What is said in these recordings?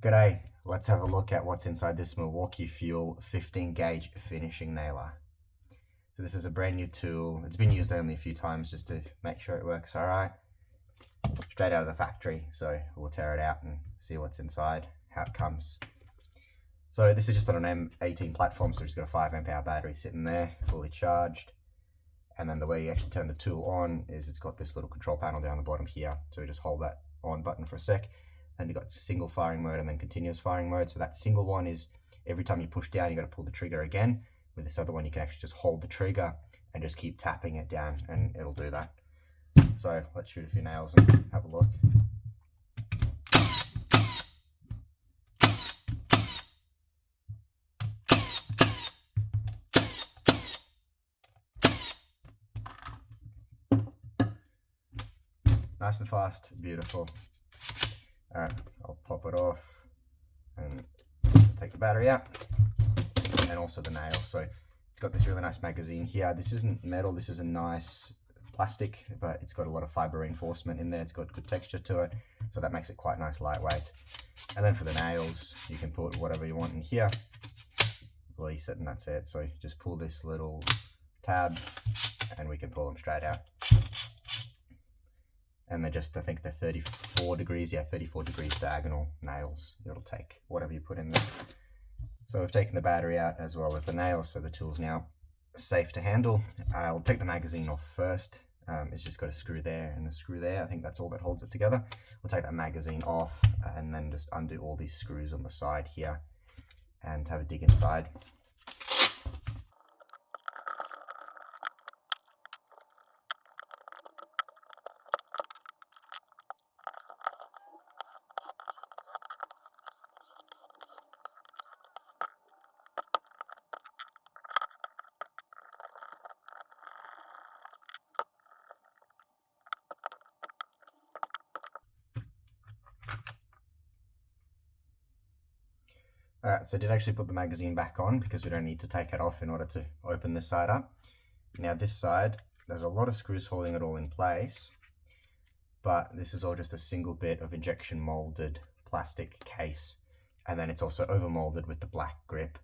G'day, let's have a look at what's inside this Milwaukee Fuel 15 gauge finishing nailer. So this is a brand new tool. It's been used only a few times just to make sure it works alright. Straight out of the factory, so we'll tear it out and see what's inside, how it comes. So this is just on an M18 platform, so we've just got a 5 amp hour battery sitting there, fully charged. And then the way you actually turn the tool on is it's got this little control panel down the bottom here. So we just hold that on button for a sec. And you've got single firing mode and then continuous firing mode. So that single one is every time you push down, you got to pull the trigger again. With this other one, you can actually just hold the trigger and just keep tapping it down and it'll do that. So let's shoot a few nails and have a look. Nice and fast, beautiful. Alright, I'll pop it off and take the battery out and also the nail. So it's got this really nice magazine here. This isn't metal, this is a nice plastic, but it's got a lot of fiber reinforcement in there. It's got good texture to it, so that makes it quite nice, lightweight. And then for the nails, you can put whatever you want in here. Bloody set and that's it. So just pull this little tab and we can pull them straight out. And they're just, I think they're 34 degrees, yeah, 34 degrees diagonal nails. It'll take whatever you put in there. So we've taken the battery out as well as the nails, so the tool's now safe to handle. I'll take the magazine off first. It's just got a screw there and a screw there. I think that's all that holds it together. We'll take that magazine off and then just undo all these screws on the side here and have a dig inside. Alright, so I did actually put the magazine back on because we don't need to take it off in order to open this side up. Now this side, there's a lot of screws holding it all in place, but this is all just a single bit of injection molded plastic case, and then it's also over molded with the black grip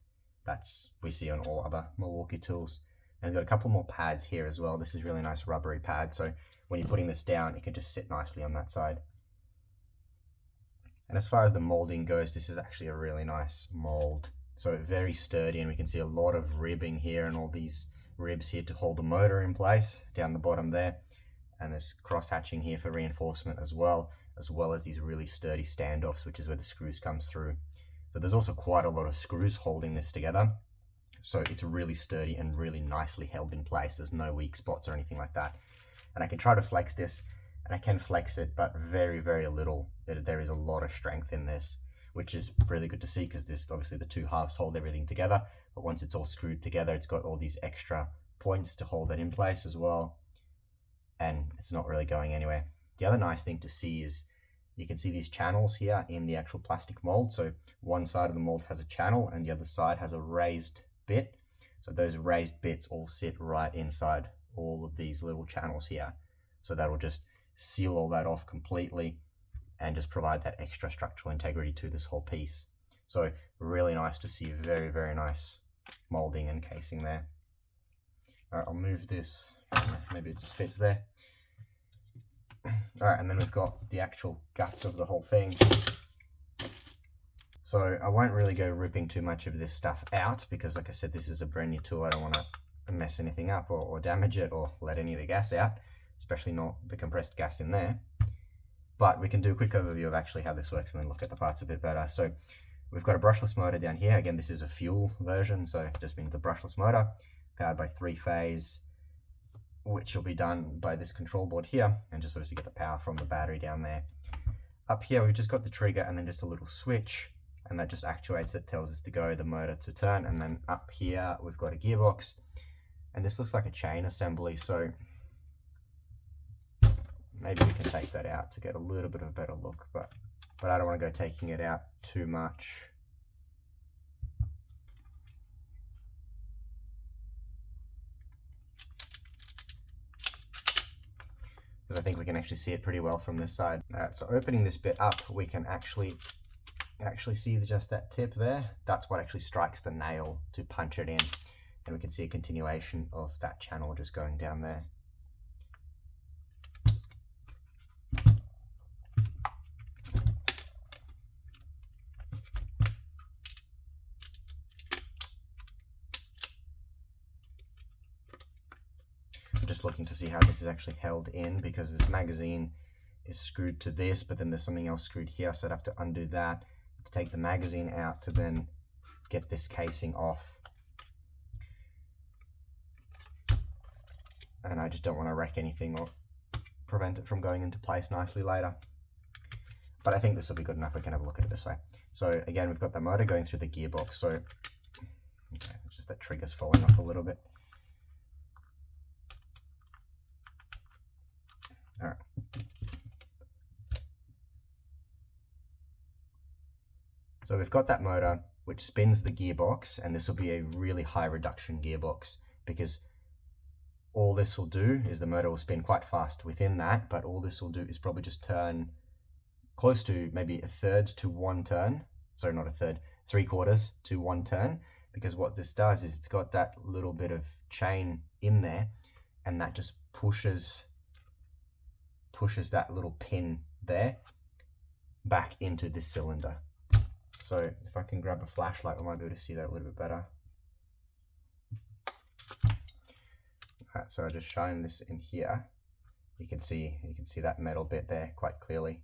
that's we see on all other Milwaukee tools. And it's got a couple more pads here as well. This is really nice rubbery pad, so when you're putting this down, it can just sit nicely on that side. And as far as the molding goes, this is actually a really nice mold. So very sturdy, and we can see a lot of ribbing here and all these ribs here to hold the motor in place down the bottom there. And there's cross hatching here for reinforcement as well as these really sturdy standoffs, which is where the screws comes through. So there's also quite a lot of screws holding this together. So it's really sturdy and really nicely held in place. There's no weak spots or anything like that. And I can try to flex this, and I can flex it, but very, very little. There is a lot of strength in this, which is really good to see because this obviously the two halves hold everything together, but once it's all screwed together, it's got all these extra points to hold that in place as well, and it's not really going anywhere. The other nice thing to see is you can see these channels here in the actual plastic mold. So one side of the mold has a channel and the other side has a raised bit. So those raised bits all sit right inside all of these little channels here. So that'll just seal all that off completely and just provide that extra structural integrity to this whole piece. So really nice to see, very, very nice molding and casing there. All right, I'll move this, maybe it just fits there. All right, and then we've got the actual guts of the whole thing. So I won't really go ripping too much of this stuff out because, like I said, this is a brand new tool. I don't want to mess anything up or damage it or let any of the gas out, especially not the compressed gas in there. But we can do a quick overview of actually how this works and then look at the parts a bit better. So we've got a brushless motor down here. Again, this is a fuel version, so it just means the brushless motor powered by 3-phase, which will be done by this control board here, and just obviously get the power from the battery down there. Up here, we've just got the trigger and then just a little switch, and that just actuates it, tells us to go, the motor to turn. And then up here, we've got a gearbox, and this looks like a chain assembly, so maybe we can take that out to get a little bit of a better look, but I don't want to go taking it out too much. Because I think we can actually see it pretty well from this side. Alright, so opening this bit up, we can actually actually see just that tip there, that's what actually strikes the nail to punch it in. And we can see a continuation of that channel just going down there. I'm just looking to see how this is actually held in, because this magazine is screwed to this, but then there's something else screwed here, so I'd have to undo that to take the magazine out to then get this casing off. And I just don't want to wreck anything or prevent it from going into place nicely later. But I think this will be good enough. We can have a look at it this way. So again, we've got the motor going through the gearbox. So okay, it's just that trigger's falling off a little bit. All right. So we've got that motor which spins the gearbox, and this will be a really high reduction gearbox, because all this will do is the motor will spin quite fast within that, but all this will do is probably just turn close to maybe a third to one turn. Sorry, not a third, 3/4 to one turn, because what this does is it's got that little bit of chain in there, and that just pushes that little pin there back into this cylinder. So if I can grab a flashlight, we might be able to see that a little bit better. Alright, so I just shine this in here. You can see that metal bit there quite clearly.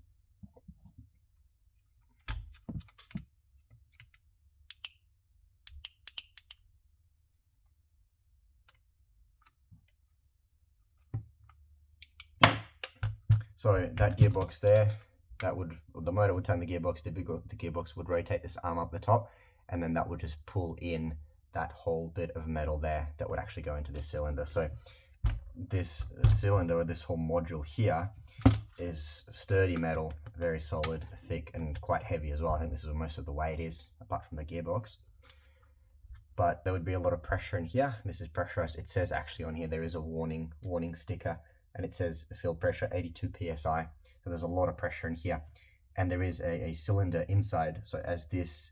So that gearbox there, the motor would turn the gearbox, the gearbox would rotate this arm up the top, and then that would just pull in that whole bit of metal there that would actually go into this cylinder. So this cylinder, or this whole module here, is sturdy metal, very solid, thick, and quite heavy as well. I think this is where most of the weight is, apart from the gearbox. But there would be a lot of pressure in here. This is pressurized. It says actually on here there is a warning sticker, and it says field pressure 82 psi. So there's a lot of pressure in here, and there is a cylinder inside. So as this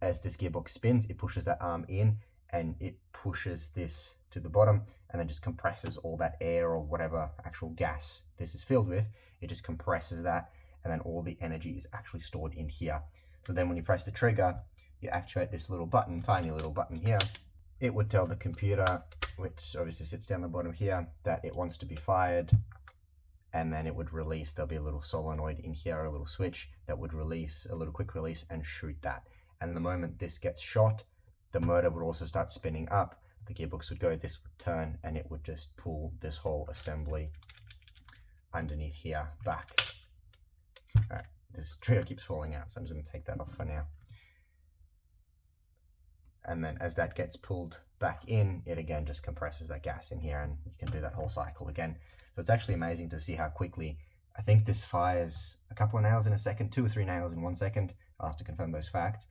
gearbox spins, it pushes that arm in, and it pushes this to the bottom, and then just compresses all that air or whatever actual gas this is filled with. It just compresses that, and then all the energy is actually stored in here. So then when you press the trigger, you activate this little button, tiny little button here. It would tell the computer, which obviously sits down the bottom here, that it wants to be fired, and then it would release. There'll be a little solenoid in here, a little switch that would release a little quick release and shoot that. And the moment this gets shot, the motor would also start spinning up, the gearbox would go, this would turn, and it would just pull this whole assembly underneath here back. All right, this trigger keeps falling out, so I'm just going to take that off for now. And then as that gets pulled back in, it again just compresses that gas in here, and you can do that whole cycle again. So it's actually amazing to see how quickly, I think this fires a couple of nails in a second, 2 or 3 nails in 1 second. I'll have to confirm those facts.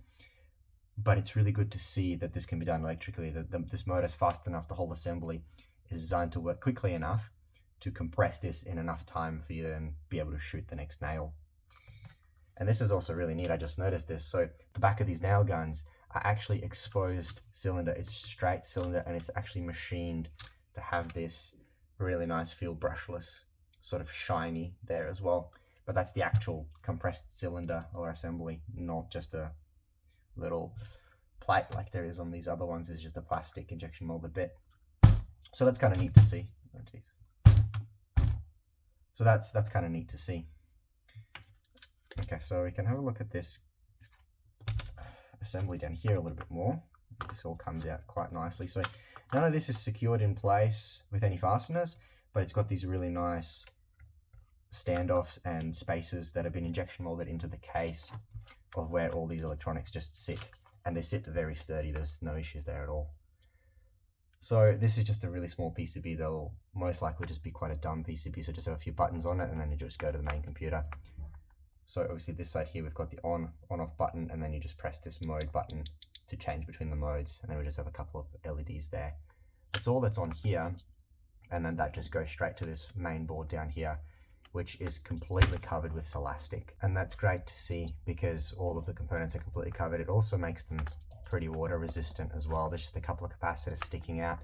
But it's really good to see that this can be done electrically, that this motor is fast enough, the whole assembly is designed to work quickly enough to compress this in enough time for you to then be able to shoot the next nail. And this is also really neat, I just noticed this. So the back of these nail guns are actually exposed cylinder. It's straight cylinder, and it's actually machined to have this really nice feel brushless, sort of shiny there as well. But that's the actual compressed cylinder or assembly, not just a little plate like there is on these other ones. It's just a plastic injection molded bit. So that's kind of neat to see. Oh, geez. So that's kind of neat to see. Okay, so we can have a look at this assembly down here a little bit more. This all comes out quite nicely. So none of this is secured in place with any fasteners, but it's got these really nice standoffs and spaces that have been injection molded into the case of where all these electronics just sit, and they sit very sturdy. There's no issues there at all. So this is just a really small PCB. They'll most likely just be quite a dumb PCB, so just have a few buttons on it, and then you just go to the main computer. So obviously this side here, we've got the on-off button, and then you just press this mode button to change between the modes, and then we just have a couple of LEDs there. That's all that's on here, and then that just goes straight to this main board down here. which is completely covered with Celastic. And that's great to see because all of the components are completely covered. It also makes them pretty water resistant as well. There's just a couple of capacitors sticking out.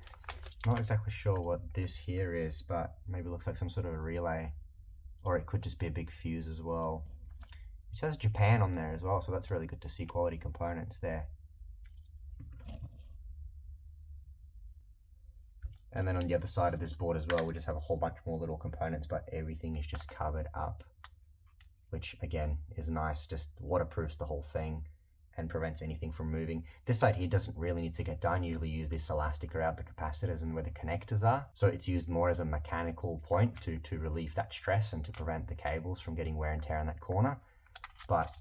Not exactly sure what this here is, but maybe it looks like some sort of a relay, or it could just be a big fuse as well. It says Japan on there as well, so that's really good to see quality components there. And then on the other side of this board as well, we just have a whole bunch more little components, but everything is just covered up, which again is nice, just waterproofs the whole thing and prevents anything from moving. This side here doesn't really need to get done. Usually use this elastic around the capacitors and where the connectors are. So it's used more as a mechanical point to relieve that stress and to prevent the cables from getting wear and tear in that corner, but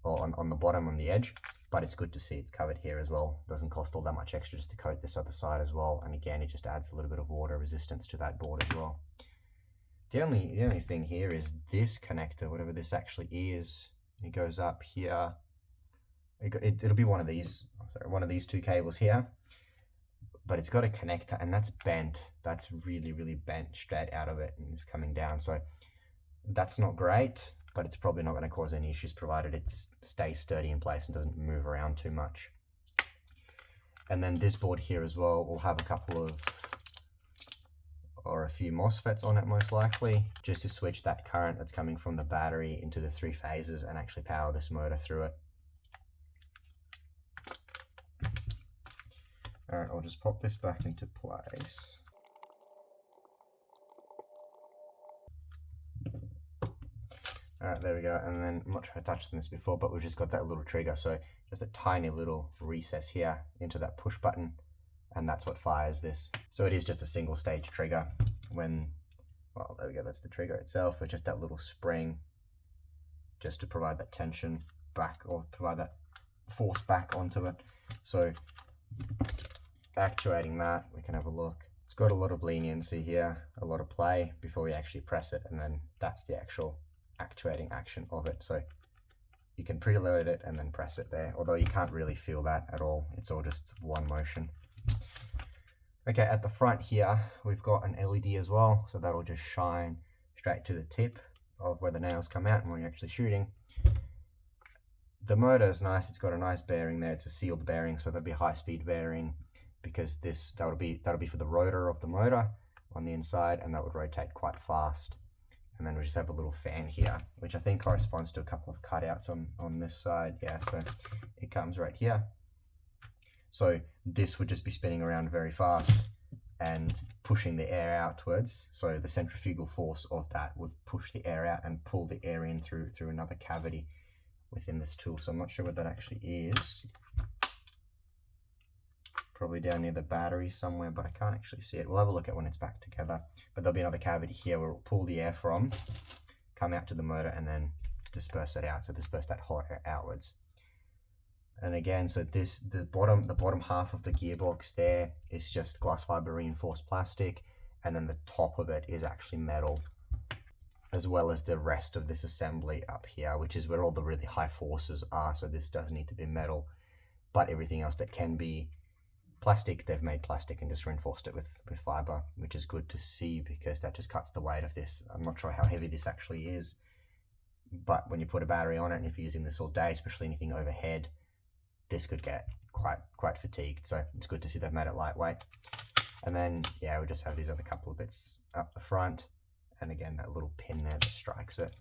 or on the bottom on the edge. But it's good to see it's covered here as well. Doesn't cost all that much extra just to coat this other side as well. And again, it just adds a little bit of water resistance to that board as well. The only thing here is this connector, whatever this actually is. It goes up here. It'll be one of these, sorry, one of these two cables here. But it's got a connector and that's bent. That's really, really bent straight out of it and it's coming down. So that's not great, but it's probably not going to cause any issues provided it stays sturdy in place and doesn't move around too much. And then this board here as well will have a couple of, or a few MOSFETs on it most likely, just to switch that current that's coming from the battery into the 3 phases and actually power this motor through it. Alright, I'll just pop this back into place. Alright, there we go, and then I'm not sure if I touched on this before, but we've just got that little trigger, so just a tiny little recess here into that push button, and that's what fires this. So it is just a single stage trigger when, well, there we go, that's the trigger itself, with just that little spring just to provide that tension back, or provide that force back onto it. So actuating that, we can have a look. It's got a lot of leniency here, a lot of play before we actually press it, and then that's the actual actuating action of it. So you can preload it and then press it there, although you can't really feel that at all. It's all just one motion. Okay, at the front here we've got an LED as well, so that'll just shine straight to the tip of where the nails come out and when you're actually shooting. The motor is nice, it's got a nice bearing there. It's a sealed bearing, so that'll be a high-speed bearing, because that'll be for the rotor of the motor on the inside, and that would rotate quite fast. And then we just have a little fan here, which I think corresponds to a couple of cutouts on this side. Yeah, so it comes right here. So this would just be spinning around very fast and pushing the air outwards. So the centrifugal force of that would push the air out and pull the air in through another cavity within this tool. So I'm not sure what that actually is. Probably down near the battery somewhere, but I can't actually see it. We'll have a look at when it's back together. But there'll be another cavity here where we'll pull the air from, come out to the motor, and then disperse it out. So disperse that hot air outwards. And again, so the bottom half of the gearbox there is just glass fiber reinforced plastic, and then the top of it is actually metal, as well as the rest of this assembly up here, which is where all the really high forces are. So this does need to be metal, but everything else that can be plastic, they've made plastic and just reinforced it with fiber, which is good to see because that just cuts the weight of this. I'm not sure how heavy this actually is, but when you put a battery on it and if you're using this all day, especially anything overhead, this could get quite fatigued. So it's good to see they've made it lightweight. And then yeah, we just have these other couple of bits up the front, and again that little pin there that strikes it,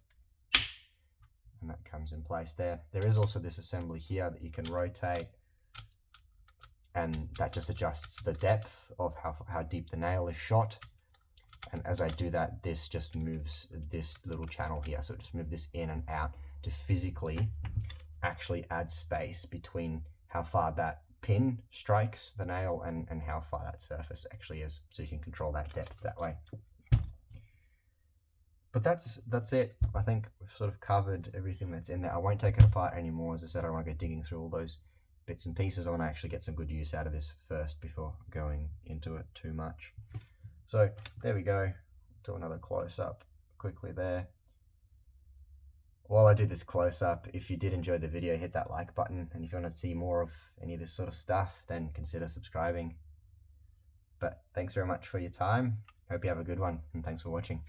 and that comes in place there. There is also this assembly here that you can rotate, and that just adjusts the depth of how deep the nail is shot. And as I do that, this just moves this little channel here. So just move this in and out to physically actually add space between how far that pin strikes the nail and how far that surface actually is. So you can control that depth that way. But that's it. I think we've sort of covered everything that's in there. I won't take it apart anymore. As I said, I don't want to go digging through all those bits and pieces. I want to actually get some good use out of this first before going into it too much. So there we go. Do another close-up quickly there. While I do this close-up, if you did enjoy the video, hit that like button, and if you want to see more of any of this sort of stuff, then consider subscribing. But thanks very much for your time. Hope you have a good one, and thanks for watching.